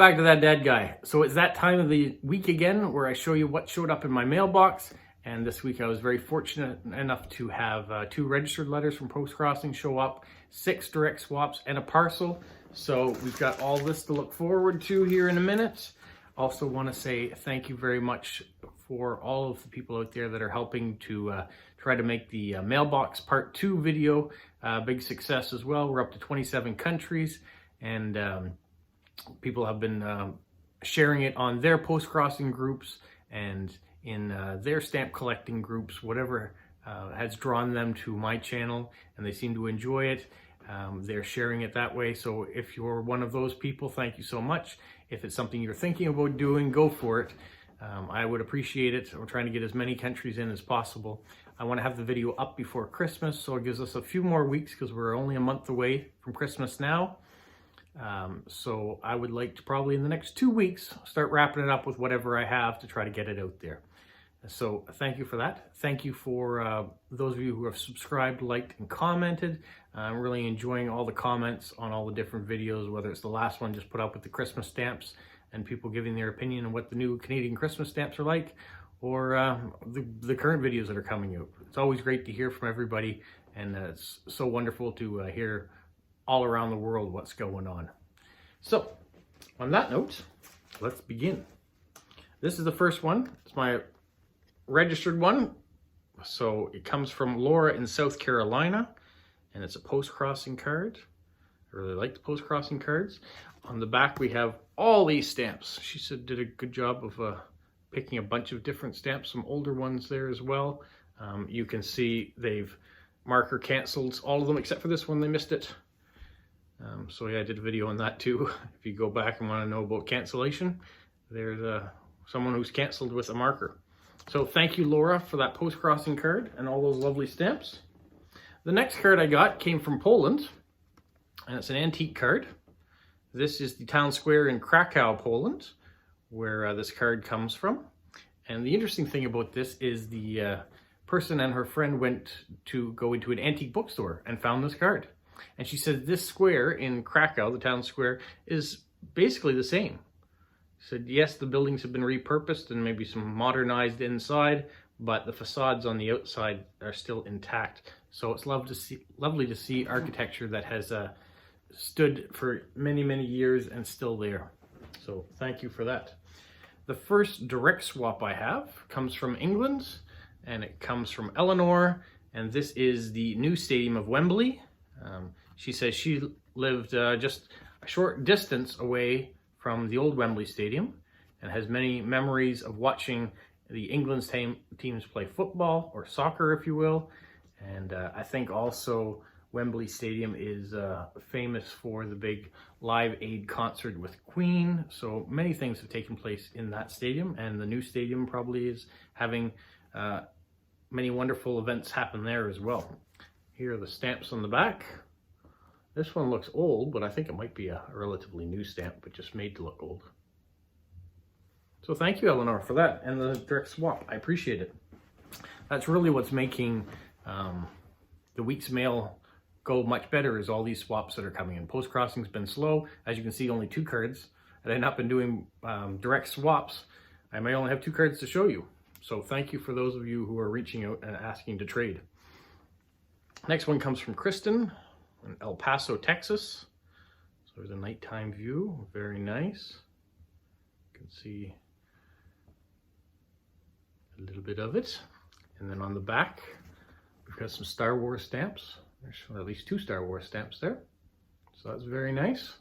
back to That Dad Guy. So it's that time of the week again where I show you what showed up in my mailbox. And this week I was very fortunate enough to have 2 registered letters from Postcrossing show up, 6 direct swaps, and a parcel. So we've got all this to look forward to here in a minute. Also want to say thank you very much for all of the people out there that are helping to try to make the mailbox part 2 video a big success as well. We're up to 27 countries, and people have been sharing it on their post-crossing groups and in their stamp collecting groups, whatever has drawn them to my channel, and they seem to enjoy it. They're sharing it that way. So if you're one of those people, thank you so much. If it's something you're thinking about doing, go for it. I would appreciate it. We're trying to get as many countries in as possible. I want to have the video up before Christmas, so it gives us a few more weeks because we're only a month away from Christmas now. So I would like to probably in the next 2 weeks start wrapping it up with whatever I have to try to get it out there. So thank you for that. Thank you for those of you who have subscribed, liked, and commented. I'm really enjoying all the comments on all the different videos, whether it's the last one just put up with the Christmas stamps and people giving their opinion on what the new Canadian Christmas stamps are like, or the current videos that are coming out. It's always great to hear from everybody, and it's so wonderful to hear all around the world what's going on. So on that note, let's begin. This is the first one. It's my registered one. So it comes from Laura in South Carolina, and it's a post-crossing card. I really like the post-crossing cards. On the back we have all these stamps. She said did a good job of picking a bunch of different stamps, some older ones there as well. You can see they've marker canceled all of them except for this one, they missed it. So yeah, I did a video on that too. If you go back and want to know about cancellation, there's someone who's canceled with a marker. So thank you, Laura, for that post-crossing card and all those lovely stamps. The next card I got came from Poland, and it's an antique card. This is the town square in Krakow, Poland, where this card comes from. And the interesting thing about this is the person and her friend went to go into an antique bookstore and found this card. And she said this square in Krakow, the town square, is basically the same. She said, yes, the buildings have been repurposed and maybe some modernized inside, but the facades on the outside are still intact. So it's lovely to see architecture that has stood for many, many years and still there. So thank you for that. The first direct swap I have comes from England, and it comes from Eleanor, and this is the new stadium of Wembley. She says she lived just a short distance away from the old Wembley Stadium and has many memories of watching the England's teams play football, or soccer if you will. And I think also Wembley Stadium is famous for the big Live Aid concert with Queen. So many things have taken place in that stadium, and the new stadium probably is having many wonderful events happen there as well. Here are the stamps on the back. This one looks old, but I think it might be a relatively new stamp, but just made to look old. So thank you, Eleanor, for that, and the direct swap. I appreciate it. That's really what's making the week's mail go much better, is all these swaps that are coming in. Post-crossing's been slow. As you can see, only 2 cards. Had I not been doing direct swaps, I may only have 2 cards to show you. So thank you for those of you who are reaching out and asking to trade. Next one comes from Kristen in El Paso, Texas. So there's a nighttime view, very nice. You can see a little bit of it. And then on the back, we've got some Star Wars stamps. There's at least 2 Star Wars stamps there. So that's very nice.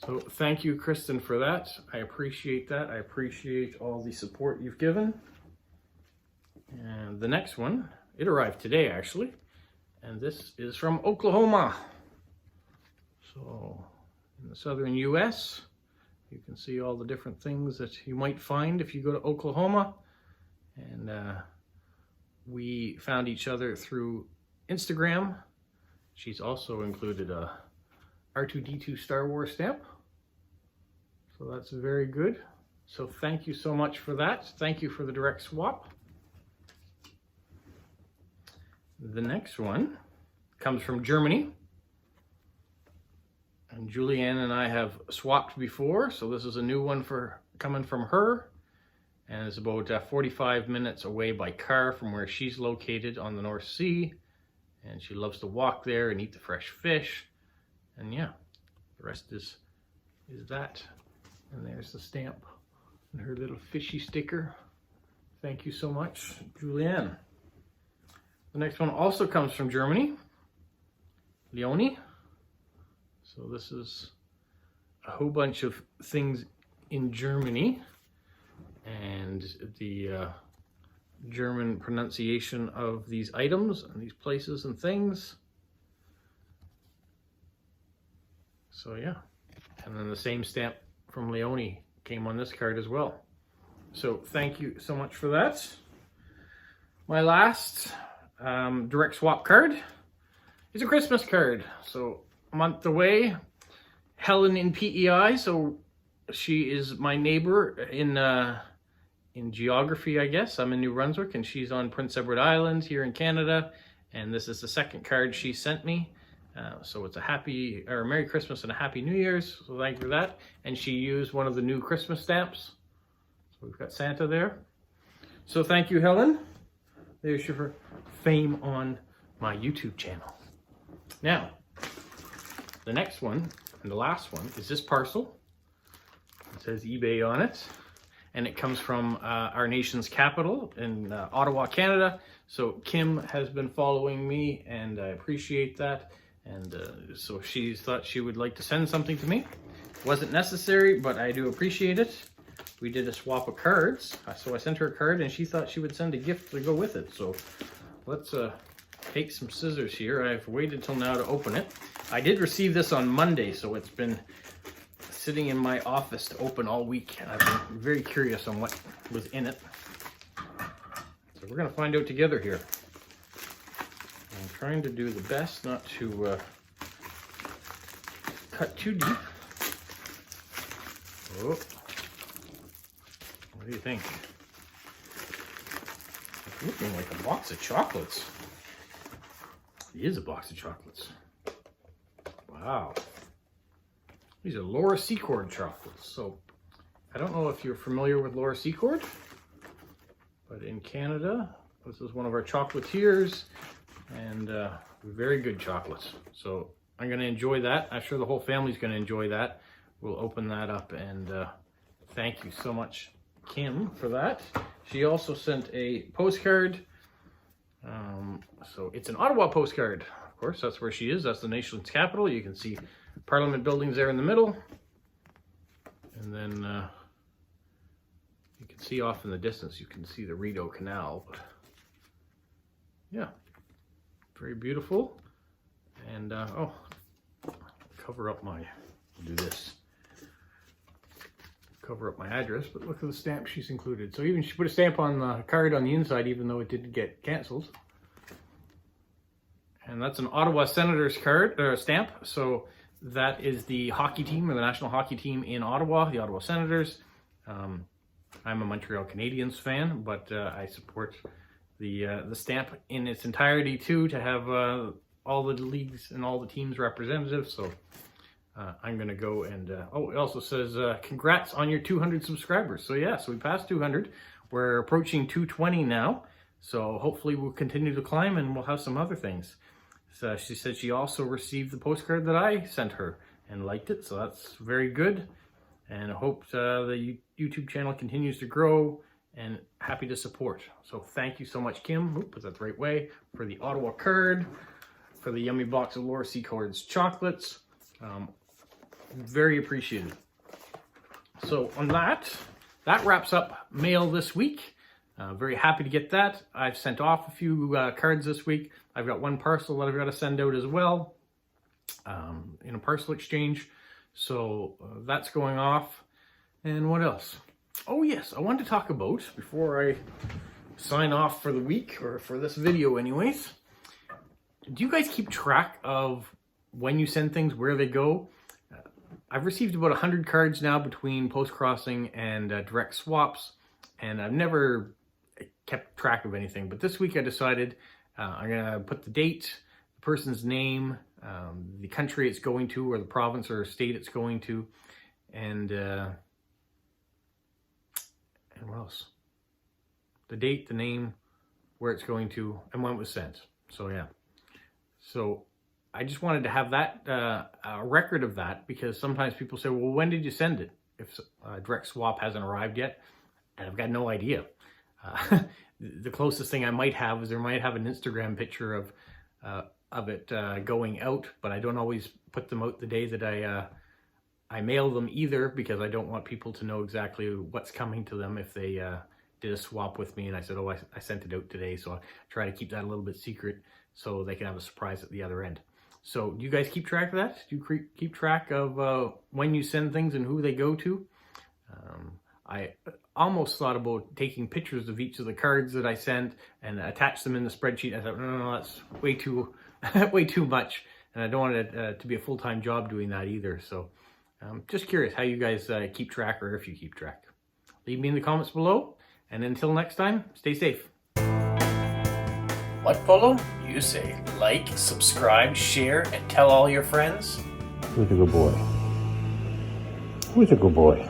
So thank you, Kristen, for that. I appreciate that. I appreciate all the support you've given. And the next one, it arrived today actually, and this is from Oklahoma. So in the southern US, you can see all the different things that you might find if you go to Oklahoma. And we found each other through Instagram. She's also included a R2-D2 Star Wars stamp. So that's very good. So thank you so much for that. Thank you for the direct swap. The next one comes from Germany. And Julianne and I have swapped before, so this is a new one coming from her. And it's about 45 minutes away by car from where she's located on the North Sea. And she loves to walk there and eat the fresh fish. And yeah, the rest is that. And there's the stamp and her little fishy sticker. Thank you so much, Julianne. The next one also comes from Germany, Leonie. So this is a whole bunch of things in Germany, and the German pronunciation of these items and these places and things. So yeah, and then the same stamp from Leonie came on this card as well. So thank you so much for that. My last direct swap card is a Christmas card. So a month away, Helen in PEI. So she is my neighbor in geography, I guess. I'm in New Brunswick and she's on Prince Edward Island here in Canada. And this is the second card she sent me. So it's a Merry Christmas and a Happy New Year's. So thank you for that. And she used one of the new Christmas stamps. So we've got Santa there. So thank you, Helen. There's your fame on my YouTube channel. Now, the next one and the last one is this parcel. It says eBay on it. And it comes from our nation's capital in Ottawa, Canada. So Kim has been following me and I appreciate that. And so she thought she would like to send something to me. Wasn't necessary, but I do appreciate it. We did a swap of cards. So I sent her a card and she thought she would send a gift to go with it. So let's take some scissors here. I've waited till now to open it. I did receive this on Monday, so it's been sitting in my office to open all week. I've been very curious on what was in it. So we're gonna find out together here. I'm trying to do the best not to cut too deep. Oh. What do you think? It's looking like a box of chocolates. It is a box of chocolates. Wow. These are Laura Secord chocolates. So I don't know if you're familiar with Laura Secord, but in Canada, this is one of our chocolatiers and very good chocolates. So I'm gonna enjoy that. I'm sure the whole family's gonna enjoy that. We'll open that up and thank you so much, Kim, for that. She also sent a postcard. So it's an Ottawa postcard. Of course, that's where she is. That's the nation's capital. You can see Parliament buildings there in the middle. And then you can see off in the distance, you can see the Rideau Canal. But yeah, very beautiful. And oh, cover up my, do this. Cover up my address, but look at the stamp she's included. So even she put a stamp on the card on the inside, even though it didn't get canceled. And that's an Ottawa Senators card stamp. So that is the hockey team, or the national hockey team in Ottawa, the Ottawa Senators. I'm a Montreal Canadiens fan, but I support the stamp in its entirety too, to have all the leagues and all the teams represented. So I'm gonna go and oh, it also says congrats on your 200 subscribers. So yeah, so we passed 200. We're approaching 220 now. So hopefully we'll continue to climb and we'll have some other things. So she said she also received the postcard that I sent her and liked it. So that's very good. And I hope the YouTube channel continues to grow, and happy to support. So thank you so much, Kim. Oop, was that the right way? For the Ottawa card, for the yummy box of Laura Secord's chocolates. Very appreciated. So on that wraps up mail this week. Very happy to get that. I've sent off a few cards this week. I've got one parcel that I've got to send out as well in a parcel exchange. So that's going off. And what else? Oh yes, I wanted to talk about, before I sign off for the week, or for this video anyways, do you guys keep track of when you send things, where they go? I've received about 100 cards now between post-crossing and direct swaps, and I've never kept track of anything. But this week I decided I'm going to put the date, the person's name, the country it's going to, or the province or state it's going to, and what else? The date, the name, where it's going to, and when it was sent. So yeah. So I just wanted to have that, a record of that, because sometimes people say, well, when did you send it? If direct swap hasn't arrived yet, and I've got no idea. The closest thing I might have is there might have an Instagram picture of it going out, but I don't always put them out the day that I mail them either, because I don't want people to know exactly what's coming to them if they did a swap with me and I said, oh, I sent it out today. So I try to keep that a little bit secret so they can have a surprise at the other end. So do you guys keep track of that? Do you keep track of when you send things and who they go to? I almost thought about taking pictures of each of the cards that I sent and attach them in the spreadsheet. I thought, no, that's way too way too much, and I don't want it to be a full-time job doing that either. So just curious how you guys keep track, or if you keep track. Leave me in the comments below, and until next time, stay safe. What, Polo? You say like, subscribe, share, and tell all your friends? Who's a good boy? Who's a good boy?